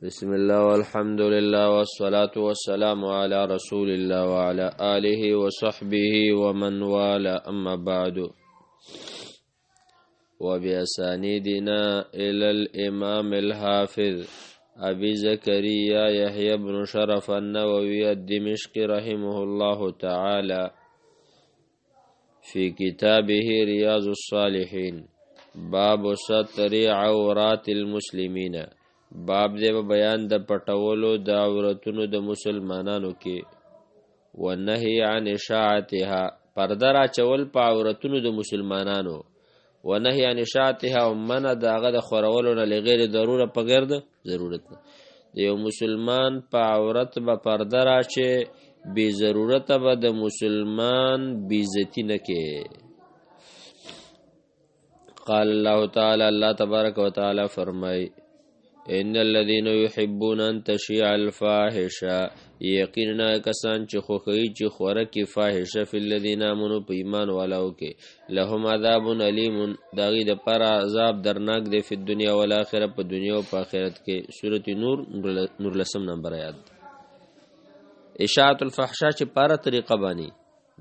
بسم الله والحمد لله والصلاة والسلام على رسول الله وعلى آله وصحبه ومن والاه أما بعد وبأسانيدنا إلى الإمام الحافظ أبي زكريا يحيى بن شرف النووي الدمشقي رحمه الله تعالى في كتابه رياض الصالحين باب ستر عورات المسلمين باب دې په بیان د پټولو د عورتونو د مسلمانانو کې ونهي عن اشاعتها پرده راچول په عورتونو د مسلمانانو ونهي عن اشاعتها ومنع د هغه د خورولو نه لغیر ضروره په غیر د ضرورت نه د یو مسلمان په عورت به پرده راچي بې ضرورت به د مسلمان بیزتی نه کې. قال الله تعالی الله تبارک وتعالی فرمای ان الذين يحبون ان تشيع الفاحشه یقینا کسان چې خوښوي چې خوره کې فاحشه فی الذين امنوا په ایمان والاو کې لهم عذاب الیم داغي د پر عذاب درناک دی په دنیا او آخرت په دنیا او په آخرت کې سورۃ نور لسم نمبر آیات. اشاعت الفحشاء چې پاره طریقه باندې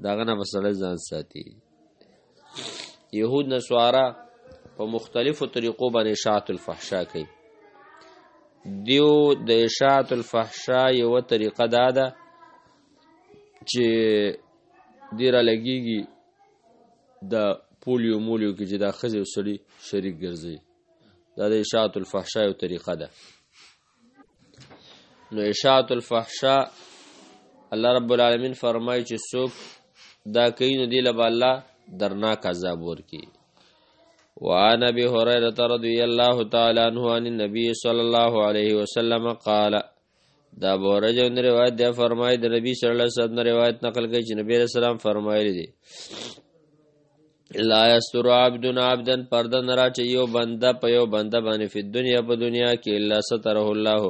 داغه نه وسله ځان ساتي. يهود نصارا په مختلفو طریقو باندې اشاعت الفحشاء کوي. دیو د اشاعت الفحشاء یو طریقه دا ده چې ډیره لګیږي د پولیو مولیو کې چې دا ښځې او سړي شریک ګرځي. دا د اشاعت الفحشاء یو طریقه ده. نو اشاعت الفحشاء الله رب العالمین فرمایي چې څوک دا کوي نو دی له به الله درناک عذاب ورکړي. وعن ابي هريره رضي الله تعالى عنه عن النبي صلى الله عليه وسلم قال دا ابو هريره روایت دی فرمایي د نبی صلی الله علیه وسلم روایت نقل کوي چې نبی رسول الله فرمایلی دي لا یستر عبد عبدا پرده نرا چې یو بنده په یو بنده باندې په دنیا په دنیا کې الا ستره الله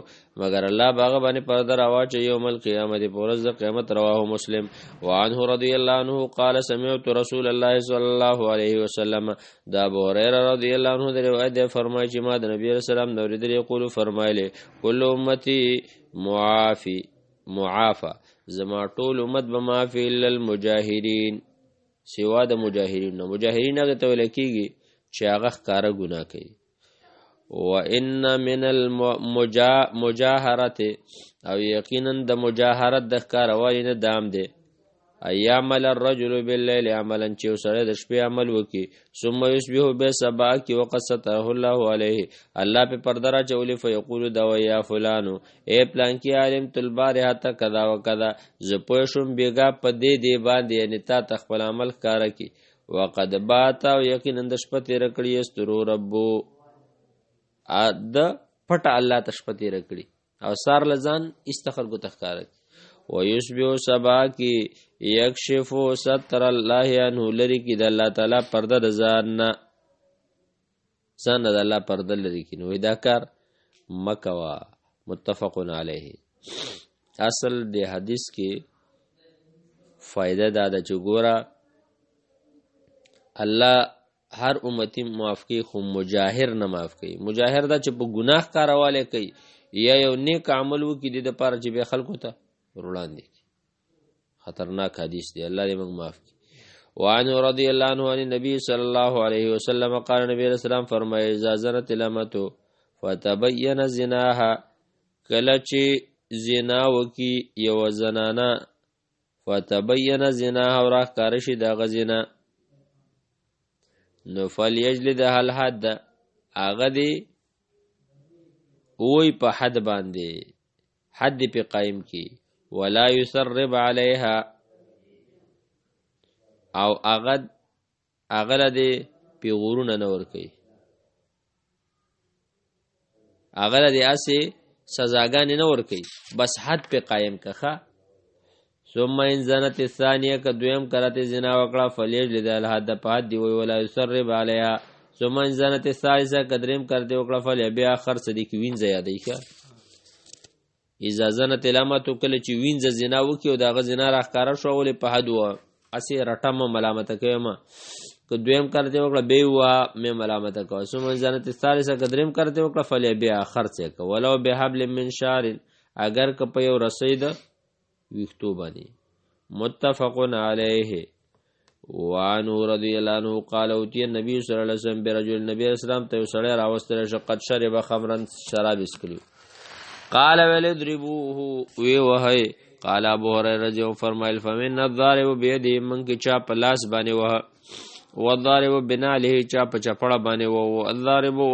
مگر الله باغ باندې پرده راواچي یوم القیامت په ورځ د قیامت. رواه مسلم. وعنه رضی الله عنه قال سمعت رسول الله صلی الله علیه وسلم دا ابو هريره رضی الله عنه د روایت دی فرمایي چې ما د نبی رسول الله نو ردی یقول فرمایلی کل امتی معافى زما ټول امت به معافی الا المجاهرین سوا د مجاهرین نه. مجاهرین هغه ته ویل کېږي چې هغه ښکاره ګناه کوي. وان من المجاهرت او یقینا د مجاهرت د ښکاروالي نه دام دی ایعمل الرجل باللیل عملا چې سړی د شپې عمل وکړي ثم یصبح بسبا کې وقد ستره الله علیه الله په پرده راچولي فیقول دا یا فلانو ای پلان کې عالم البارحه ته کذا وکذا زه پوه شوم بیګا په دې باندې یعنې تا ته خپل عمل ښکاره کړي وقد بات او یقینا د شپه تېره کړې یسترو ربو د پټه الله ته شپه تېره کړي او سار له ځان استخلګو ته ښکاره کړي ويشبه سبا کی یکشفو ستر الله عنه لری کی د الله تعالی پرده د ځان نه د الله پرده لري کی نو دا کار مکوا. متفق علیه. اصل د حدیث کې فائدہ دا ده چې ګوره الله هر امتی معاف کوي خو مجاهر نه معاف کوي. مجاهر دا چې په ګناه کارواله کوي یا یو نیک عمل وکړي د لپاره چې به خلکو ته وړاندې خطرناک حدیث دی. الله دې موږ معاف کړي. وعنه رضی الله عنه عن النبي صلی الله علیه وسلم قال نبی رسول الله فرمایي اذا زنت الامه فتبين زناها کله چې زنا وکي یو زنانه فتبين زناها او راښکاره شي دغه زنا نو فلیجلدها الحد هغه دې وی په حد باندې حد په قائم کی ولا يسرب عليها او اغل دې پی غورونه نه ور کوي اغل دې اسه سزاګان نه ور کوي بس حد په قائم کخه. ثم ان زنت الثانيه کدویم کرته زنا وکړه فلیجلد الحد په حد دی ولا يسرب عليها. ثم ان زنت الثالثه کدریم کرته وکړه فلی بیا اخر صدیق وین زیادې ښه اذا زنت الامه تو کله چې وینځ زنا وکي او دغه زنا راښکاره شو ولې په حد و اسی رټم ملامت کوي ما که دویم کرتے وکړه بے وها مې ملامته کوه ثم زنت الثالثه که دریم کرتے وکړه فلیبیع خرڅ یې کوه ولو بحبل من شعر اگر که په یو رسۍ د ویښتو باندې. متفق علیه. وعنه رضی الله عنه قال اوتی النبي صلی الله علیه وسلم برجل نبی علیہ السلام ته یو سړی راوستلی شه قد شرب خمرا شراب اسکلیو قال ولضربوه وی وهی قال ابو هريره رضی الله فرمایل فمن الضارب بيده من کی چا په لاس باندې وه والضارب بناله چا په چپړه باندې وه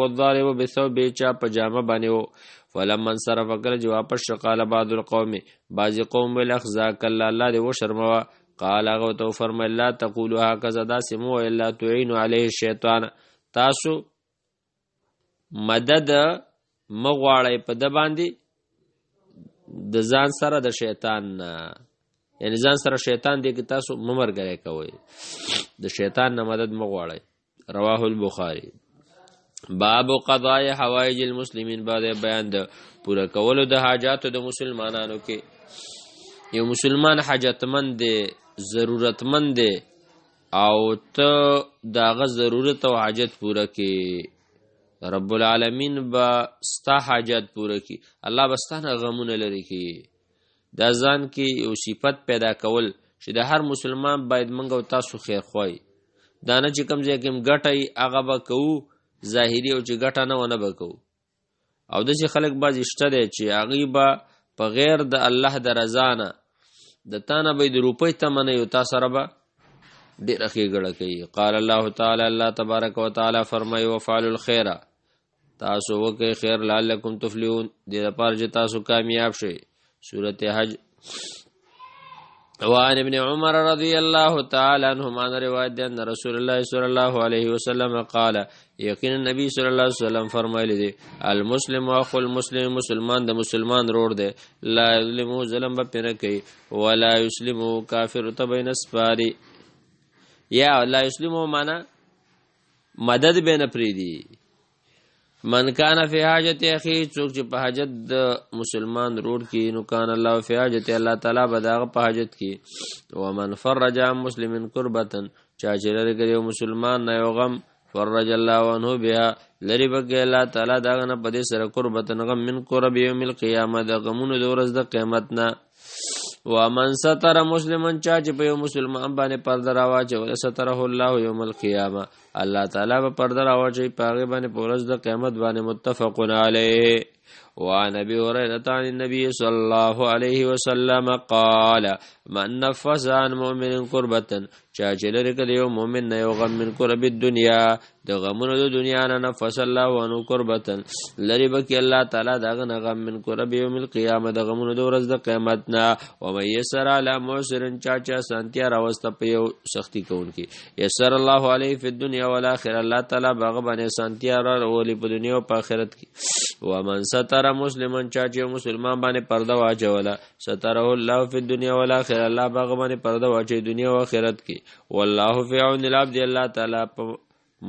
والضارب بثوب چا په جامه باندې وه. فلما انصرف کله چې واپس قال بعض القوم بعض قوم بالاخذاك الله دې وشرموا قال هغه تو فرمایل لا تقولوا هكذا داسې مو الا تعينوا عليه الشيطان تاسو مدد مغواړی په د باندې د ځان سره د شیطان نه، یعنی ځان سره شیطان دی که تاسو ممرګری کوئ د شیطان نه مدد مغواړی. رواه البخاری. باب قضاء حوائج المسلمین بعد بیان د پوره کولو د حاجاتو د مسلمانانو کې. یو مسلمان حاجتمند دی ضرورتمند دی او ته داغه ضرورت او حاجت پوره کې رب العالمین با ستا حاجت پوره کی الله بستانه غمونه لري کی. دا ځان کې یو صفت پیدا کول چې د هر مسلمان باید منګ او تاسو خیر خوای دا نه چې کوم ځای کې ګټي هغه به کوو ظاهري او چې ګټه نه ونه به کوو. او داسې خلک بعض شته دی چې هغوی به په غیر د الله د رضا نه د تا نه به د روپۍ تمه نه یو تا سره به ډېره ښېګړه کوي. قال الله تعالی الله تبارک وتعالی فرمایي وفعلوا الخیر تاسو وکئ خیر لعلکم تفلحون دې لپاره چې تاسو کامیاب شئ. سورة حج. وعن ابن عمر رضی الله تعالی عنهما روایت ده ان رسول الله صلی الله علیه وسلم قال یقینا نبی صلی الله علیه وسلم فرمایلی دی المسلم اخو المسلم مسلمان د مسلمان روړ دی لا یظلمو ظلم به پنه کوي ولا یسلمو کافر تبین اسفاری یا لا یسلمو معنا مدد بین پریدی. من کان فی حاجت اخی څوک چې په حاجت د مسلمان روړ کی نو کان الله فی حاجت الله تعالی بداغه په حاجت کی. ومن فرج عن مسلم کربتن چا چې لري کوي مسلمان نه یو غم فرج الله عنه بها لري بګ الله تعالی داغه نه پدې سره کربتن غم من کرب یوم القیامت د غمونو د ورځ د قیامت نه. ومن ستر مسلمان چا چې په یو مسلمان باندې پرده راواچوي ستره الله یوم القیامه الله تعالی به پرده راواچوي په هغې باندې په ورځ د قیامت باندې. متفق علیه. وعن ابي هريره عن النبي صلى الله عليه وسلم قال من نفس عن مؤمن كربة چا چې لري کړي یو مؤمن نه یو غم من کرب الدنیا د غمونو د دنیا نه نفس الله عنه کربة لري بکی الله تعالی داغه نه غم من کرب یوم القیامه د غمونو د ورځ د قیامت نه. ومن يسر على معسر چا چا سانتیا راوسته په یو سختی کوونکی يسر الله علیه فی الدنیا والآخرة الله تعالی باغ باندې سانتیا را ولي په دنیا او په آخرت کې. ومن ستر مسلمان چا چې مسلمان باندې پرده واچوله ستره الله فی الدنیا والآخرة الله باغ باندې پرده واچي دنیا او آخرت کې. والله فی عون العبد الله تعالی په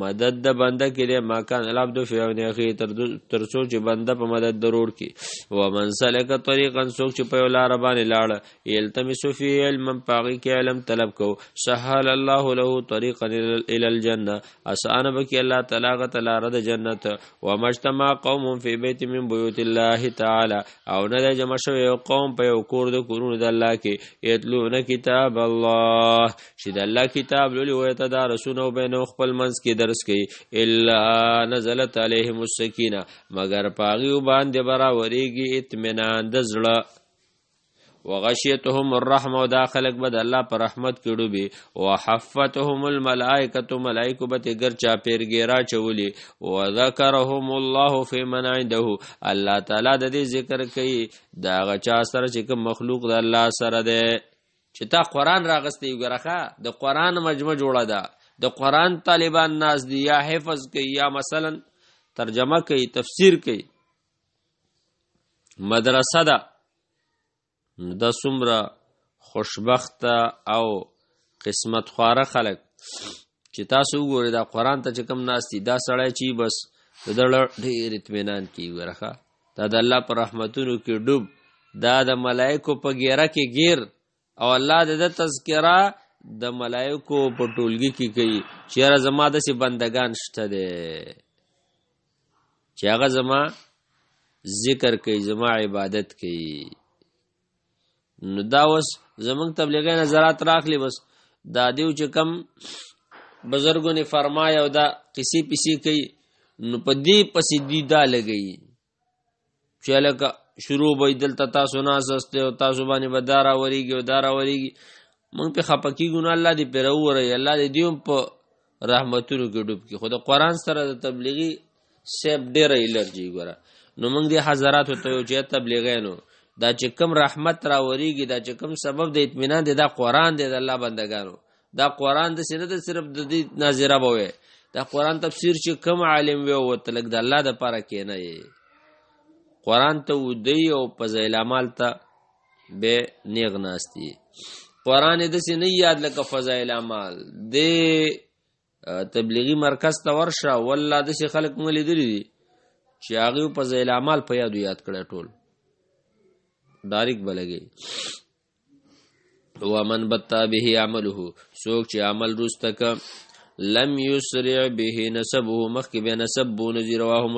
مدد د بنده کې دی ما کان العبد فی عون اخیه تر څو چې بنده په مدد ضرور کی. ومن سلک طریقا څوک چې په یو لاره باندې لاړه یلتمس فی علما پاغي کې علم طلب کو سهل الله له طریقا الی الجنه اسانه بکی الله تعالی غت لاره د جنت. ومجتمع قوم فی بیت من بیوت الله تعالی او نه جمع شوی قوم په یو کور د کورونو د الله کې یتلون کتاب الله چې د الله کتاب لولي او یتدارسون بینهم خپل منځ کې درس کوي الا نزلت علیهم السکینه مگر پاغي باندې برا وریږي اطمینان د زړه. وغشیتهم الرحمه او داخلك بد الله پر رحمت کې ډوبي. وحفتهم الملائکه ملائکه به ګر چا پیرګیرا چولی. وذكرهم الله فی من عنده الله تعالی د دې ذکر کوي دا غچا سره چې کوم مخلوق د الله سره ده. چې تا قران راغستې وګرخه د قران مجمع جوړه ده د قرآن طالبان ناس دی یا حفظ کوي یا مثلا ترجمه کوي تفسیر کوي مدرسه ده د څومره خوشبخت او قسمت خواره خلک چې تاسو وګورئ دا قرآن ته چې کوم ناس دي دا سړی چې بس د دړ ډېر اطمینان کوي ورخه دا د الله پر رحمتونو کې ډوب دا د ملائکو په ګیره کې گیر او الله د تذکره د ملائکو په ټولګي کې کوي چې یاره زما داسې بندګان شته دی چې هغه زما ذکر کوي زما عبادت کوي. نو دا اوس زمونږ تبلیغي نظرات راخلي بس دا دیو چې کم بزرګو نے فرمایا او دا کسی پسی کوي نو په دې پسې دی دا لګي چې لکه شروع به دلته تاسو ناسسته او تاسو باندې به دا راورېږي او دا راورېږي موږ په خفه کېږو نو الله دې پرې راووروي الله دې هم په رحمتونو کې ډوب کړي. خو د قرآن سره د تبلیغي سیب ډېره الرجي ګوره نو موږ دې حضراتو ته یو چې تبلیغیانو دا چې کوم رحمت راورېږي دا چې کوم سبب د اطمینان دی دا قرآن دی د الله بندګانو دا قرآن داسې نه ده صرف د دې ناظره به وی دا قرآن تفسیر چې کوم عالم وی ورته لږ د الله دپاره کښېنه یې قرآن ته ودی او فضایل اعمال ته به نیغ ناستی. قرآن یې داسې نه یاد لکه فضایل اعمال دې تبلیغي مرکز ته ورشه والله داسې خلک مو لیدلي دي چې هغې فضایل اعمال په یادو یاد کړی ټول ډایرک به لګي. ومن بطا به عمله څوک چې عمل وروسته که لم یسرع به نسبه مخکې بیا نسب بونځي رواه مسلم